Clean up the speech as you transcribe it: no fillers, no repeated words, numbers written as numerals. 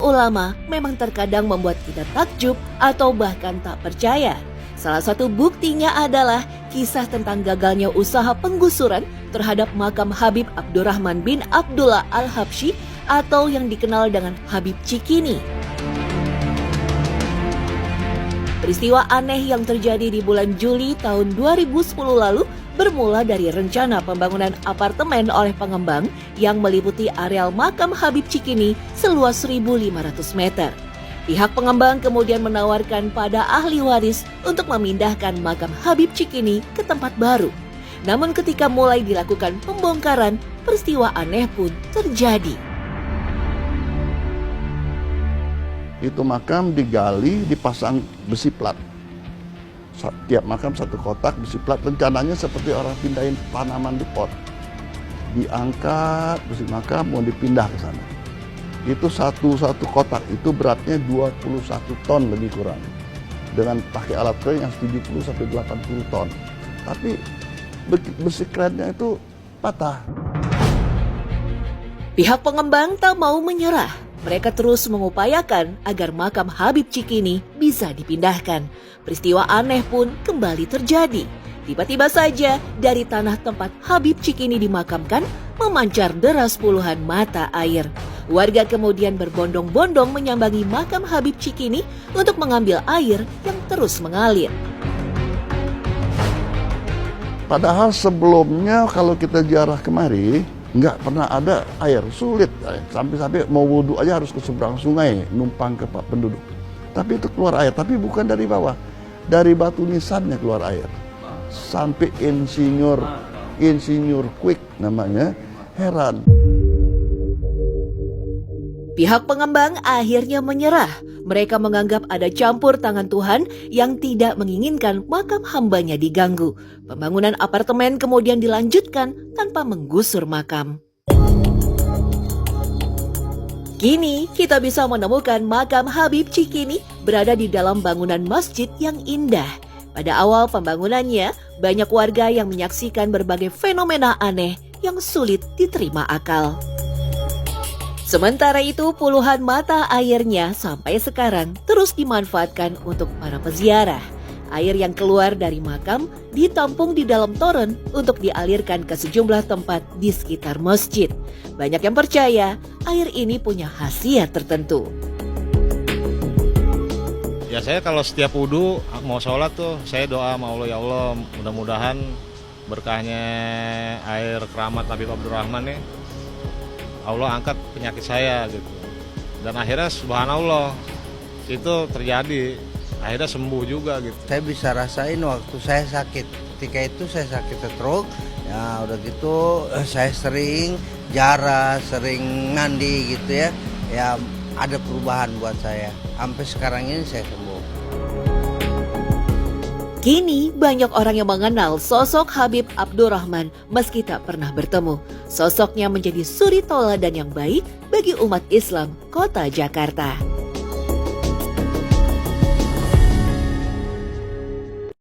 Ulama memang terkadang membuat kita takjub atau bahkan tak percaya. Salah satu buktinya adalah kisah tentang gagalnya usaha penggusuran terhadap makam Habib Abdurrahman bin Abdullah Al-Habsyi atau yang dikenal dengan Habib Cikini. Peristiwa aneh yang terjadi di bulan Juli tahun 2010 lalu bermula dari rencana pembangunan apartemen oleh pengembang yang meliputi areal makam Habib Cikini seluas 1.500 meter. Pihak pengembang kemudian menawarkan pada ahli waris untuk memindahkan makam Habib Cikini ke tempat baru. Namun ketika mulai dilakukan pembongkaran, peristiwa aneh pun terjadi. Itu makam digali, dipasang besi plat. Tiap makam satu kotak besi plat, rencananya seperti orang pindahin tanaman di pot. Diangkat besi makam mau dipindah ke sana. Itu satu kotak itu beratnya 21 ton lebih kurang. Dengan pakai alat crane yang 70 sampai 80 ton. Tapi besi krennya itu patah. Pihak pengembang tak mau menyerah. Mereka terus mengupayakan agar makam Habib Cikini bisa dipindahkan. Peristiwa aneh pun kembali terjadi. Tiba-tiba saja dari tanah tempat Habib Cikini dimakamkan memancar deras puluhan mata air. Warga kemudian berbondong-bondong menyambangi makam Habib Cikini untuk mengambil air yang terus mengalir. Padahal sebelumnya kalau kita ziarah kemari, nggak pernah ada air, sulit. Sampai-sampai mau wudhu aja harus ke seberang sungai, numpang ke penduduk. Tapi itu keluar air, tapi bukan dari bawah. Dari batu nisannya keluar air. Sampai insinyur Quick namanya, heran. Pihak pengembang akhirnya menyerah. Mereka menganggap ada campur tangan Tuhan yang tidak menginginkan makam hambanya diganggu. Pembangunan apartemen kemudian dilanjutkan tanpa menggusur makam. Kini kita bisa menemukan makam Habib Cikini berada di dalam bangunan masjid yang indah. Pada awal pembangunannya, banyak warga yang menyaksikan berbagai fenomena aneh yang sulit diterima akal. Sementara itu, puluhan mata airnya sampai sekarang terus dimanfaatkan untuk para peziarah. Air yang keluar dari makam ditampung di dalam toren untuk dialirkan ke sejumlah tempat di sekitar masjid. Banyak yang percaya air ini punya khasiat tertentu. Ya saya kalau setiap wudhu mau sholat tuh saya doa sama Allah, ya Allah mudah-mudahan berkahnya air keramat Habib Abdurrahman nih Allah angkat penyakit saya gitu. Dan akhirnya subhanallah itu terjadi, akhirnya sembuh juga gitu. Saya bisa rasain waktu saya sakit, ketika itu saya sakit stroke, ya udah gitu saya sering jarah, sering ngandi gitu ya, ya ada perubahan buat saya. Sampai sekarang ini saya sembuh. Kini banyak orang yang mengenal sosok Habib Abdurrahman meski tak pernah bertemu. Sosoknya menjadi suri tauladan yang baik bagi umat Islam Kota Jakarta.